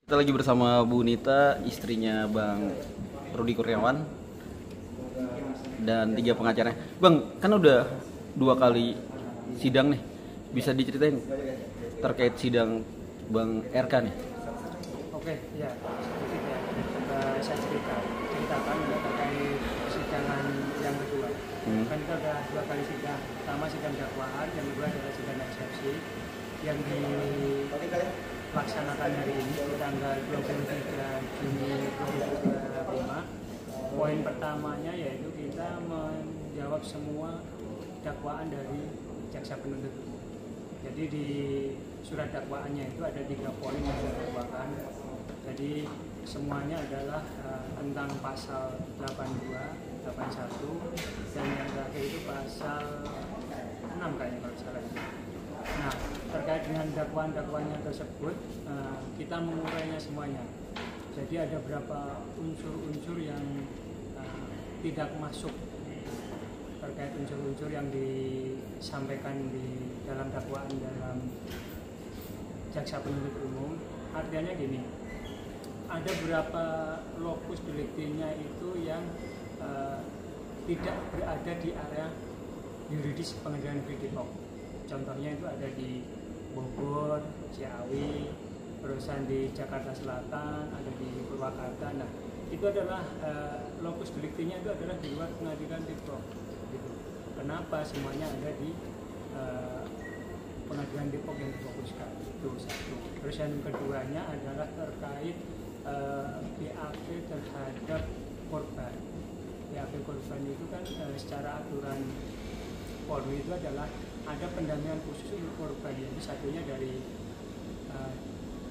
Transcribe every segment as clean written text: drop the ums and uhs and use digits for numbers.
Kita lagi bersama Bu Nita, istrinya Bang Rudi Kurniawan, dan 3 pengacaranya. Bang, kan udah 2 kali sidang nih. Bisa diceritain terkait sidang Bang RK nih? Oke, ya, sedikit ya. Saya ceritakan terkait persidangan yang kedua. Kan kita udah 2 kali sidang. Pertama sidang dakwaan, yang kedua adalah sidang eksepsi yang dilaksanakan hari ini tanggal 23 Juni 2025. Poin pertamanya yaitu kita menjawab semua dakwaan dari jaksa penuntut umum. Jadi di surat dakwaannya itu ada 3 poin yang didakwakan. Jadi semuanya adalah tentang pasal 82, 81, dan yang terakhir itu pasal 6 kayaknya kalau salah itu. Nah, terkait dengan dakwaan-dakwaannya tersebut, kita mengurainya semuanya. Jadi ada beberapa unsur-unsur yang tidak masuk terkait unsur-unsur yang disampaikan di dalam dakwaan dalam jaksa penuntut umum. Artinya gini, ada beberapa lokus deliktinya itu yang tidak berada di area yuridis Pengadilan Negeri Depok. Contohnya itu ada di Bogor, Ciawi, terusan di Jakarta Selatan, ada di Purwakarta. Nah, itu adalah lokus deliktinya itu adalah di luar Pengadilan Depok. Gitu. Kenapa semuanya ada di Pengadilan Depok yang difokuskan? Itu satu. Terus yang keduanya adalah terkait BAP terhadap korban. BAP korban itu kan secara aturan Polri itu adalah ada pendampingan khusus untuk korban, yaitu satunya dari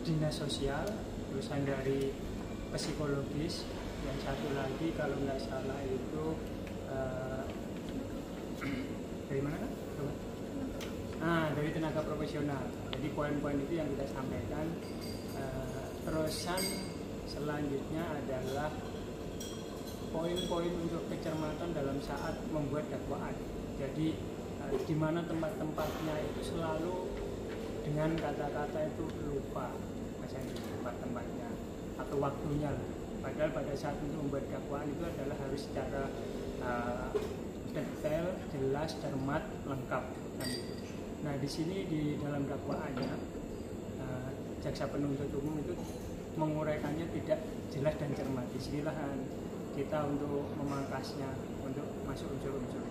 dinas sosial, terusan dari psikologis, yang satu lagi kalau nggak salah itu dari mana kan? Dari tenaga profesional. Jadi poin-poin itu yang kita sampaikan. Terusan selanjutnya adalah poin-poin untuk kecermatan dalam saat membuat dakwaan. Jadi di mana tempat-tempatnya itu selalu dengan kata-kata itu lupa, misalnya tempat-tempatnya atau waktunya lah. Padahal pada saat untuk membuat dakwaan itu adalah harus secara detail, jelas, cermat, lengkap. Nah di sini di dalam dakwaannya jaksa penuntut umum itu menguraikannya tidak jelas dan cermat. Disinilah kita untuk memangkasnya, untuk masuk unsur-unsur.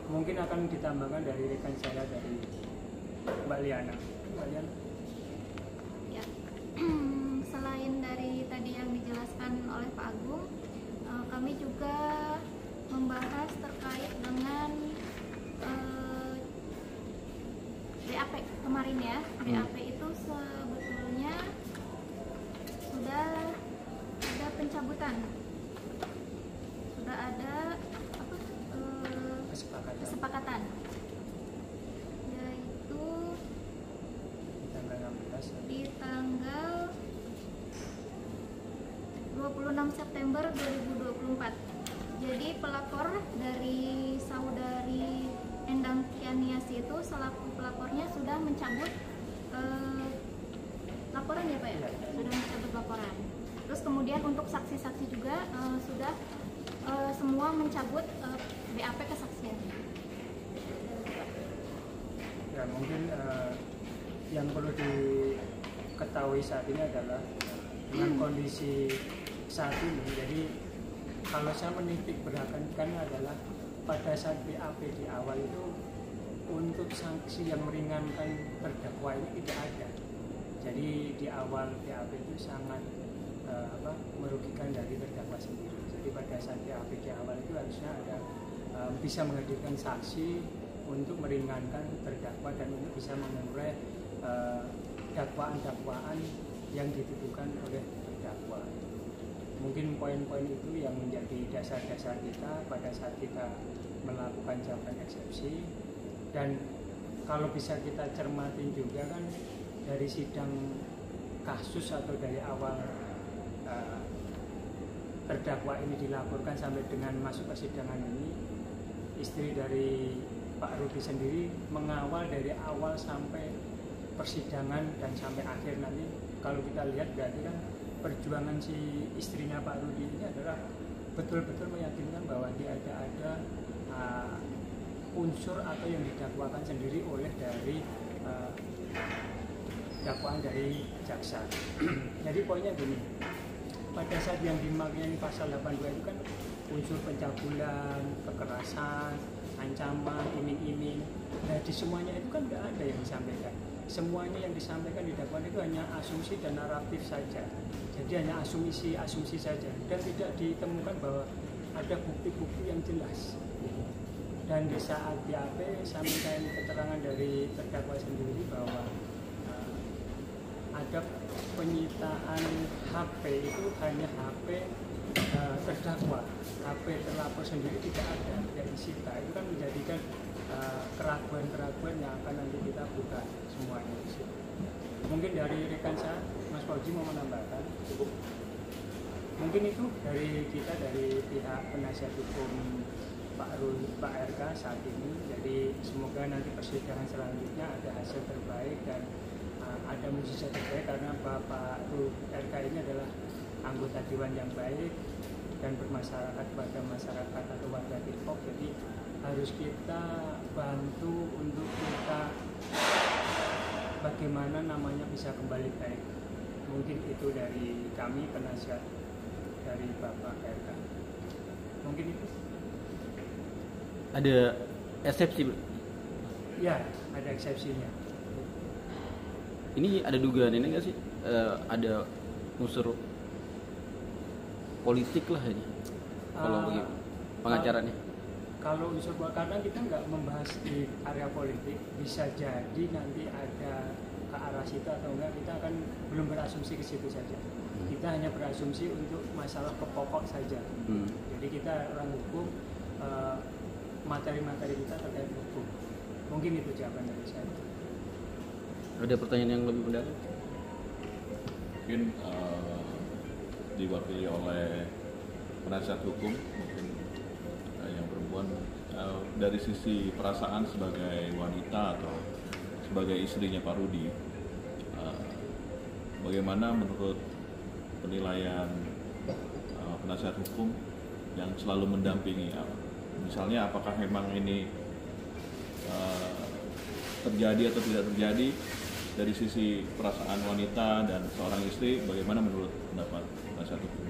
Mungkin akan ditambahkan dari rekan saya dari Mbak Liana. Mbak Liana. Ya, selain dari tadi yang dijelaskan oleh Pak Agung, kami juga membahas terkait dengan BAP kemarin ya. BAP itu sebetulnya sudah ada pencabutan, sudah ada kesepakatan, yaitu di tanggal 26 September 2024. Jadi pelapor dari saudari Endang Kianiasi itu selaku pelapornya sudah mencabut laporan ya Pak ya? Sudah mencabut laporan. Terus kemudian untuk saksi-saksi juga sudah semua mencabut BAP kesaksian. Ya mungkin yang perlu diketahui saat ini adalah dengan kondisi saat ini. Jadi kalau saya menitik beratkan adalah pada saat BAP di awal itu untuk sanksi yang meringankan terdakwa ini tidak ada. Jadi di awal BAP itu sangat merugikan dari terdakwa sendiri. Jadi pada saat BAP di awal itu harusnya ada bisa menghadirkan saksi untuk meringankan terdakwa dan untuk bisa mengurai dakwaan-dakwaan yang dituduhkan oleh terdakwa. Mungkin poin-poin itu yang menjadi dasar-dasar kita pada saat kita melakukan jawaban eksepsi. Dan kalau bisa kita cermatin juga kan dari sidang kasus atau dari awal terdakwa ini dilaporkan sampai dengan masuk persidangan ini, istri dari Pak Rudi sendiri mengawal dari awal sampai persidangan dan sampai akhir nanti kalau kita lihat berarti kan perjuangan si istrinya Pak Rudi ini adalah betul-betul meyakinkan bahwa dia ada unsur atau yang didakwakan sendiri oleh dari dakwaan dari jaksa. Jadi poinnya gini, pada saat yang dimaknai pasal 82 itu kan unsur pencabulan, kekerasan, ancaman, iming-iming. Nah di semuanya itu kan tidak ada yang disampaikan. Semuanya yang disampaikan di dakwaan itu hanya asumsi dan naratif saja. Jadi hanya asumsi saja dan tidak ditemukan bahwa ada bukti-bukti yang jelas. Dan di saat BAP sampaikan keterangan dari terdakwa sendiri bahwa ada penyitaan HP itu hanya HP terdakwa, HP terlapor sendiri tidak ada, tidak disita. Itu kan menjadikan keraguan-keraguan yang akan nanti kita buka semuanya di situ. Mungkin dari rekan saya, Mas Fauzi mau menambahkan. Mungkin itu dari kita, dari pihak penasihat hukum Pak RK saat ini. Jadi semoga nanti persidangan selanjutnya ada hasil terbaik dan ada mukjizat terbaik, karena Bapak RK ini adalah anggota dewan yang baik dan bermasyarakat pada masyarakat atau warga Depok. Jadi harus kita bantu untuk kita bagaimana namanya bisa kembali baik. Mungkin itu dari kami penasihat dari Bapak RK. Mungkin itu. Ada eksepsi? Ya, ada eksepsinya. Ini ada dugaan ini nggak sih? Ada unsur politik lah ini. Kalau bagi pengacaranya. Kalau unsur, karena kita nggak membahas di area politik, bisa jadi nanti ada ke arah situ atau enggak, kita akan belum berasumsi ke situ saja. Kita hanya berasumsi untuk masalah pokok saja. Jadi kita orang hukum, materi-materi kita terkait hukum. Mungkin itu jawaban dari saya. Ada pertanyaan yang lebih mendalam? Mungkin diwakili oleh penasihat hukum, mungkin yang perempuan, dari sisi perasaan sebagai wanita atau sebagai istrinya Pak Rudi, bagaimana menurut penilaian penasihat hukum yang selalu mendampingi? Misalnya apakah memang ini terjadi atau tidak terjadi dari sisi perasaan wanita dan seorang istri, bagaimana menurut pendapat penasihat hukum?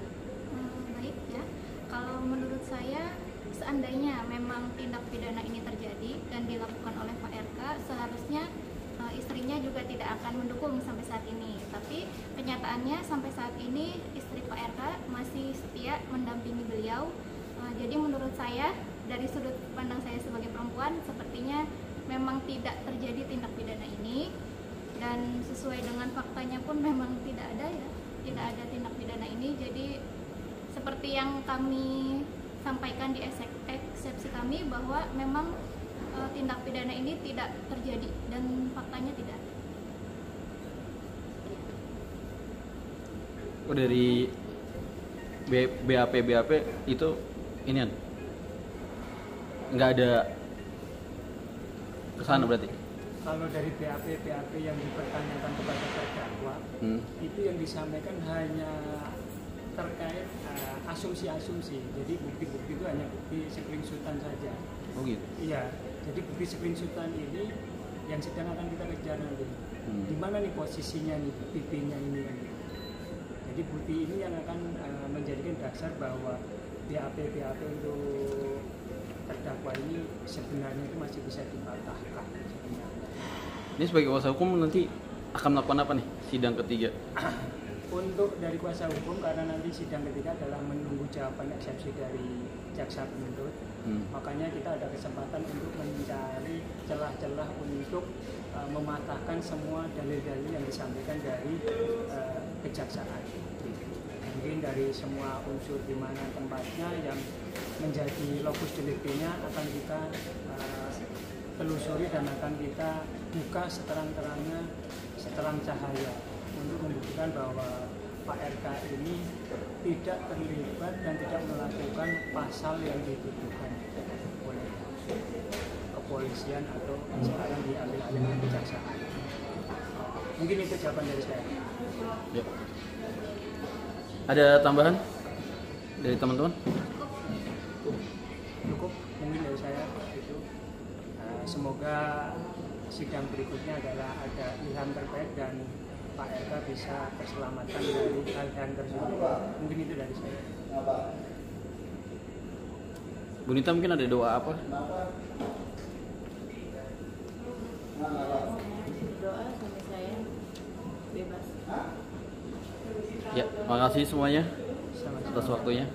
Baik ya, kalau menurut saya seandainya memang tindak pidana ini terjadi dan dilakukan oleh Pak RK, seharusnya istrinya juga tidak akan mendukung sampai saat ini. Tapi kenyataannya sampai saat ini istri Pak RK masih setia mendampingi beliau. Jadi menurut saya, dari sudut pandang saya sebagai perempuan, sepertinya memang tidak terjadi tindak pidana ini, dan sesuai dengan faktanya pun memang tidak ada ya, tidak ada tindak pidana ini. Jadi seperti yang kami sampaikan di eksepsi kami bahwa memang tindak pidana ini tidak terjadi dan faktanya tidak. Oh, dari BAP itu ini kan nggak ada kesana berarti? Kalau dari BAP yang dipertanyakan kepada terdakwa, itu yang disampaikan hanya terkait asumsi-asumsi. Jadi bukti-bukti itu hanya bukti screenshotan saja. Oh gitu? Iya, jadi bukti screenshotan ini yang sedang akan kita kejar nanti. Di mana nih posisinya nih, pipinya ini kan? Jadi bukti ini yang akan menjadikan dasar bahwa BAP untuk terdakwa ini sebenarnya itu masih bisa dipatahkan sebenarnya. Ini sebagai kuasa hukum nanti akan melakukan apa nih sidang ketiga? Untuk dari kuasa hukum, karena nanti sidang ketiga adalah menunggu jawaban eksepsi dari jaksa penuntut, makanya kita ada kesempatan untuk mencari celah-celah untuk mematahkan semua dalil-dalil yang disampaikan dari kejaksaan. Mungkin dari semua unsur di mana tempatnya yang menjadi lokus deliktinya akan kita telusuri dan akan kita buka seterang-terangnya, seterang cahaya untuk membuktikan bahwa Pak RK ini tidak terlibat dan tidak melakukan pasal yang dituduhkan oleh kepolisian atau sekarang diambil alih oleh kejaksaan. Mungkin itu jawaban dari saya. Ya. Ada tambahan dari teman-teman? Cukup mungkin dari saya itu. Semoga sidang berikutnya adalah ada ilham terbaik dan Pak RK bisa terselamatkan dari hal-hal tersebut. Mungkin itu dari saya. Bu Nita mungkin ada doa apa? Doa sampai saya bebas. Ya, makasih semuanya Sama-sama. atas waktunya.